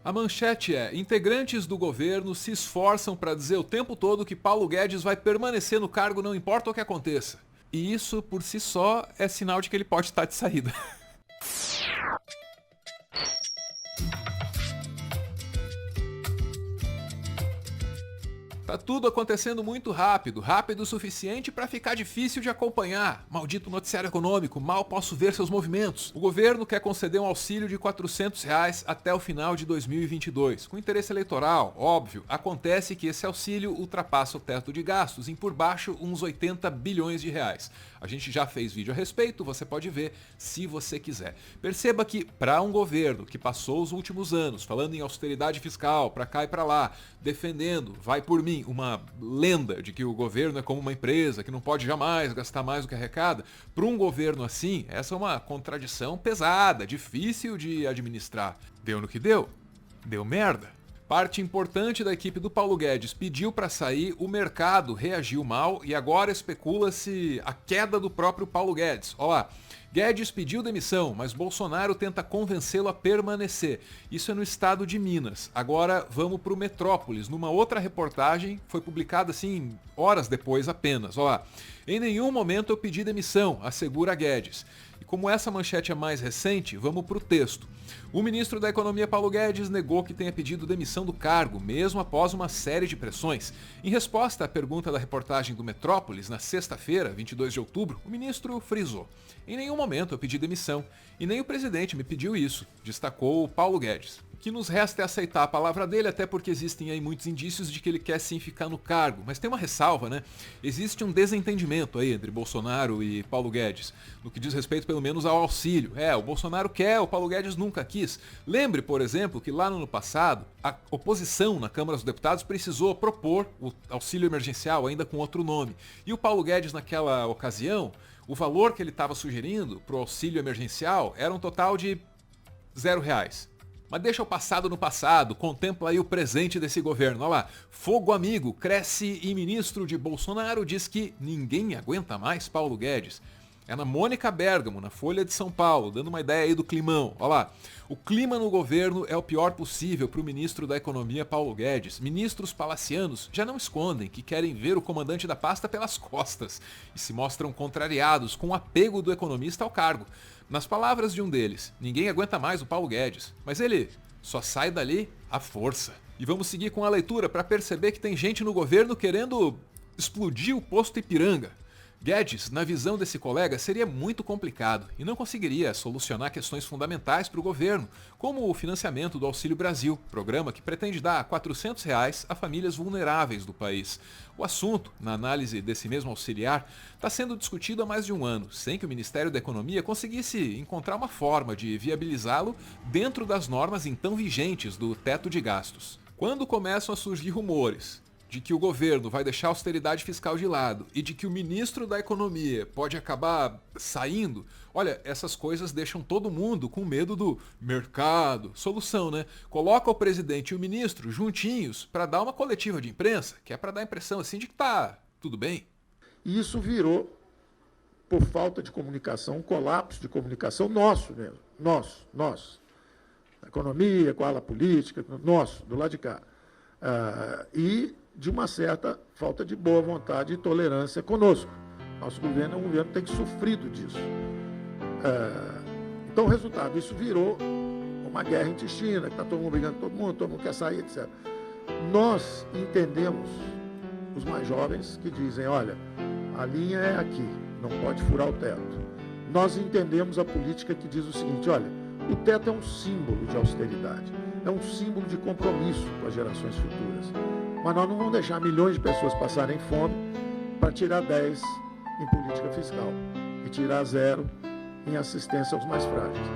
A manchete é: integrantes do governo se esforçam para dizer o tempo todo que Paulo Guedes vai permanecer no cargo não importa o que aconteça. E isso, por si só, é sinal de que ele pode estar de saída. Tá tudo acontecendo muito rápido, rápido o suficiente para ficar difícil de acompanhar. Maldito noticiário econômico, mal posso ver seus movimentos. O governo quer conceder um auxílio de R$ 400 até o final de 2022. Com interesse eleitoral, óbvio, acontece que esse auxílio ultrapassa o teto de gastos em por baixo uns 80 bilhões de reais. A gente já fez vídeo a respeito, você pode ver se você quiser. Perceba que para um governo que passou os últimos anos falando em austeridade fiscal, para cá e para lá, defendendo, vai por mim, uma lenda de que o governo é como uma empresa, que não pode jamais gastar mais do que arrecada, para um governo assim, essa é uma contradição pesada, difícil de administrar. Deu no que deu? Deu merda. Parte importante da equipe do Paulo Guedes pediu para sair, o mercado reagiu mal e agora especula-se a queda do próprio Paulo Guedes. Olha lá, Guedes pediu demissão, mas Bolsonaro tenta convencê-lo a permanecer. Isso é no estado de Minas. Agora vamos para o Metrópolis. Numa outra reportagem, foi publicada assim horas depois apenas. Olha lá, em nenhum momento eu pedi demissão, assegura Guedes. E como essa manchete é mais recente, vamos para o texto. O ministro da Economia Paulo Guedes negou que tenha pedido demissão do cargo, mesmo após uma série de pressões. Em resposta à pergunta da reportagem do Metrópolis, na sexta-feira, 22 de outubro, o ministro frisou: em nenhum momento eu pedi demissão, e nem o presidente me pediu isso, destacou Paulo Guedes. O que nos resta é aceitar a palavra dele, até porque existem aí muitos indícios de que ele quer sim ficar no cargo. Mas tem uma ressalva, né? Existe um desentendimento aí entre Bolsonaro e Paulo Guedes, no que diz respeito pelo menos ao auxílio. O Bolsonaro quer, o Paulo Guedes nunca quis. Lembre, por exemplo, que lá no ano passado, a oposição na Câmara dos Deputados precisou propor o auxílio emergencial, ainda com outro nome. E o Paulo Guedes, naquela ocasião, o valor que ele estava sugerindo para o auxílio emergencial era um total de R$0. Mas deixa o passado no passado, contempla aí o presente desse governo. Olha lá, fogo amigo cresce e ministro de Bolsonaro diz que ninguém aguenta mais Paulo Guedes. É na Mônica Bergamo, na Folha de São Paulo, dando uma ideia aí do climão. Olha lá, o clima no governo é o pior possível para o ministro da Economia Paulo Guedes. Ministros palacianos já não escondem que querem ver o comandante da pasta pelas costas e se mostram contrariados com o apego do economista ao cargo. Nas palavras de um deles, ninguém aguenta mais o Paulo Guedes, mas ele só sai dali à força. E vamos seguir com a leitura para perceber que tem gente no governo querendo explodir o posto Ipiranga. Guedes, na visão desse colega, seria muito complicado e não conseguiria solucionar questões fundamentais para o governo, como o financiamento do Auxílio Brasil, programa que pretende dar R$400 a famílias vulneráveis do país. O assunto, na análise desse mesmo auxiliar, está sendo discutido há mais de um ano, sem que o Ministério da Economia conseguisse encontrar uma forma de viabilizá-lo dentro das normas então vigentes do teto de gastos. Quando começam a surgir rumores de que o governo vai deixar a austeridade fiscal de lado e de que o ministro da Economia pode acabar saindo, olha, essas coisas deixam todo mundo com medo do mercado. Solução, né? Coloca o presidente e o ministro juntinhos para dar uma coletiva de imprensa, que é para dar a impressão assim de que tá tudo bem. E isso virou, por falta de comunicação, um colapso de comunicação nosso mesmo. Nós. A economia, com a ala política, nosso, do lado de cá. E de uma certa falta de boa vontade e tolerância conosco. Nosso governo é um governo que tem sofrido disso. Então, o resultado, isso virou uma guerra intestina, que está todo mundo brigando com todo mundo quer sair, etc. Nós entendemos, os mais jovens, que dizem, olha, a linha é aqui, não pode furar o teto. Nós entendemos a política que diz o seguinte, olha, o teto é um símbolo de austeridade, é um símbolo de compromisso com as gerações futuras. Mas nós não vamos deixar milhões de pessoas passarem fome para tirar 10 em política fiscal e tirar 0 em assistência aos mais frágeis.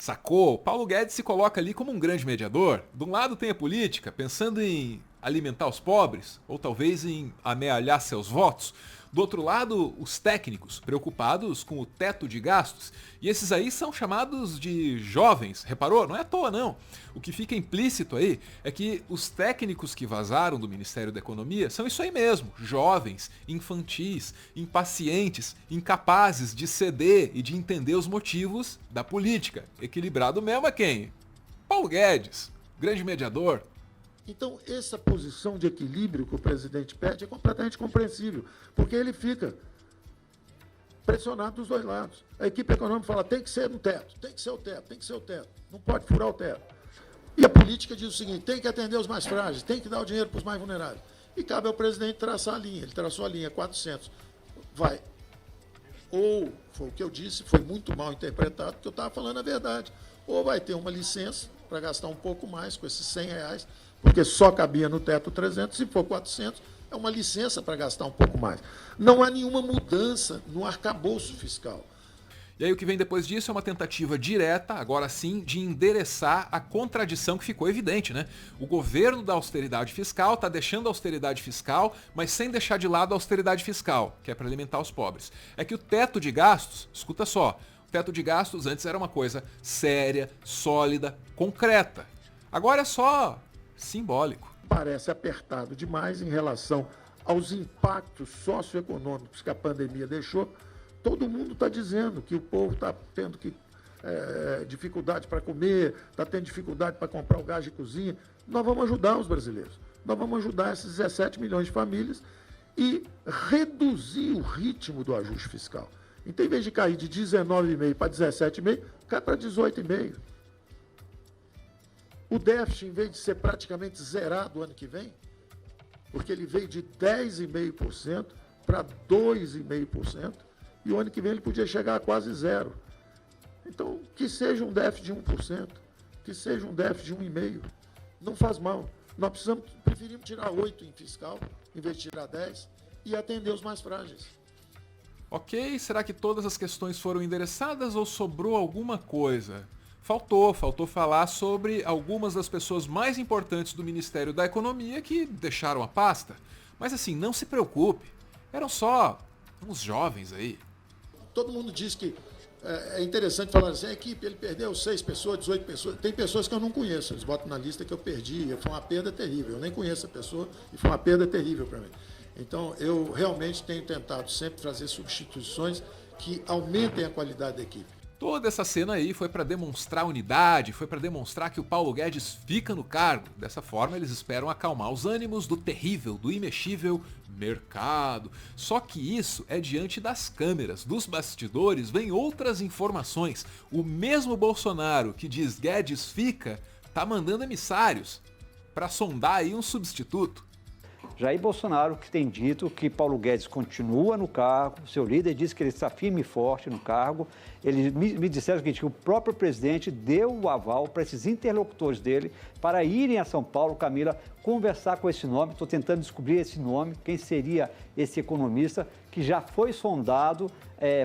Sacou? Paulo Guedes se coloca ali como um grande mediador. De um lado tem a política, pensando em alimentar os pobres, ou talvez em amealhar seus votos. Do outro lado, os técnicos, preocupados com o teto de gastos. E esses aí são chamados de jovens, reparou? Não é à toa não. O que fica implícito aí é que os técnicos que vazaram do Ministério da Economia são isso aí mesmo, jovens, infantis, impacientes, incapazes de ceder e de entender os motivos da política. Equilibrado mesmo é quem? Paulo Guedes, grande mediador. Então, essa posição de equilíbrio que o presidente pede é completamente compreensível, porque ele fica pressionado dos dois lados. A equipe econômica fala, tem que ser no teto, tem que ser o teto, tem que ser o teto, não pode furar o teto. E a política diz o seguinte, tem que atender os mais frágeis, tem que dar o dinheiro para os mais vulneráveis. E cabe ao presidente traçar a linha, ele traçou a linha 400. Vai. Ou, foi o que eu disse, foi muito mal interpretado, porque eu estava falando a verdade. Ou vai ter uma licença para gastar um pouco mais com esses R$100, porque só cabia no teto 300, se for 400, é uma licença para gastar um pouco mais. Não há nenhuma mudança no arcabouço fiscal. E aí o que vem depois disso é uma tentativa direta, agora sim, de endereçar a contradição que ficou evidente, né? O governo da austeridade fiscal está deixando a austeridade fiscal, mas sem deixar de lado a austeridade fiscal, que é para alimentar os pobres. É que o teto de gastos, escuta só, o teto de gastos antes era uma coisa séria, sólida, concreta. Agora é só simbólico. Parece apertado demais em relação aos impactos socioeconômicos que a pandemia deixou. Todo mundo está dizendo que o povo está tendo dificuldade para comer, está tendo dificuldade para comprar o gás de cozinha. Nós vamos ajudar os brasileiros. Nós vamos ajudar esses 17 milhões de famílias e reduzir o ritmo do ajuste fiscal. Então, em vez de cair de 19,5 para 17,5, cai para 18,5. O déficit, em vez de ser praticamente zerado o ano que vem, porque ele veio de 10,5% para 2,5%, e o ano que vem ele podia chegar a quase zero. Então, que seja um déficit de 1%, que seja um déficit de 1,5%, não faz mal. Nós preferimos tirar 8 em fiscal, em vez de tirar 10, e atender os mais frágeis. Ok, será que todas as questões foram endereçadas ou sobrou alguma coisa? Faltou falar sobre algumas das pessoas mais importantes do Ministério da Economia que deixaram a pasta. Mas assim, não se preocupe, eram só uns jovens aí. Todo mundo diz que é interessante falar assim, a equipe, ele perdeu 6 pessoas, 18 pessoas. Tem pessoas que eu não conheço, eles botam na lista que eu perdi, foi uma perda terrível. Eu nem conheço a pessoa e foi uma perda terrível para mim. Então, eu realmente tenho tentado sempre fazer substituições que aumentem a qualidade da equipe. Toda essa cena aí foi para demonstrar unidade, foi para demonstrar que o Paulo Guedes fica no cargo. Dessa forma, eles esperam acalmar os ânimos do terrível, do imexível mercado. Só que isso é diante das câmeras. Dos bastidores vem outras informações. O mesmo Bolsonaro que diz Guedes fica, tá mandando emissários para sondar aí um substituto. Jair Bolsonaro, que tem dito que Paulo Guedes continua no cargo, seu líder disse que ele está firme e forte no cargo. Eles me disseram que o próprio presidente deu o aval para esses interlocutores dele para irem a São Paulo, Camila, conversar com esse nome. Estou tentando descobrir esse nome, quem seria esse economista que já foi sondado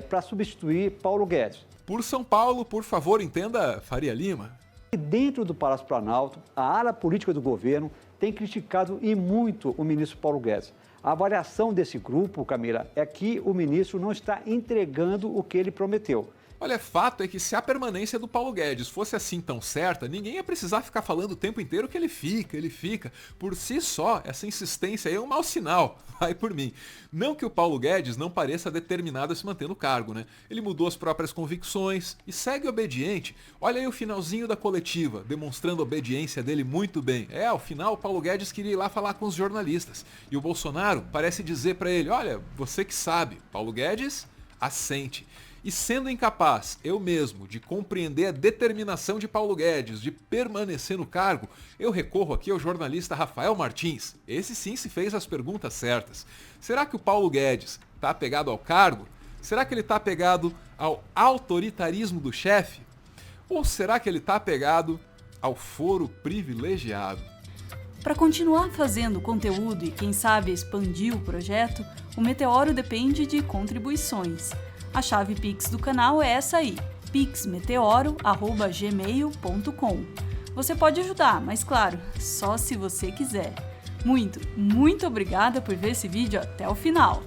para substituir Paulo Guedes. Por São Paulo, por favor, entenda Faria Lima. Dentro do Palácio Planalto, a ala política do governo tem criticado e muito o ministro Paulo Guedes. A avaliação desse grupo, Camila, é que o ministro não está entregando o que ele prometeu. Olha, fato é que se a permanência do Paulo Guedes fosse assim tão certa, ninguém ia precisar ficar falando o tempo inteiro que ele fica. Por si só, essa insistência aí é um mau sinal, vai por mim. Não que o Paulo Guedes não pareça determinado a se manter no cargo, né? Ele mudou as próprias convicções e segue obediente. Olha aí o finalzinho da coletiva, demonstrando a obediência dele muito bem. Ao final o Paulo Guedes queria ir lá falar com os jornalistas. E o Bolsonaro parece dizer para ele, olha, você que sabe. Paulo Guedes assente. E sendo incapaz, eu mesmo, de compreender a determinação de Paulo Guedes de permanecer no cargo, eu recorro aqui ao jornalista Rafael Martins. Esse sim se fez as perguntas certas. Será que o Paulo Guedes está apegado ao cargo? Será que ele está apegado ao autoritarismo do chefe? Ou será que ele está apegado ao foro privilegiado? Para continuar fazendo conteúdo e, quem sabe, expandir o projeto, o Meteoro depende de contribuições. A chave Pix do canal é essa aí, pixmeteoro@gmail.com. Você pode ajudar, mas claro, só se você quiser. Muito obrigada por ver esse vídeo até o final.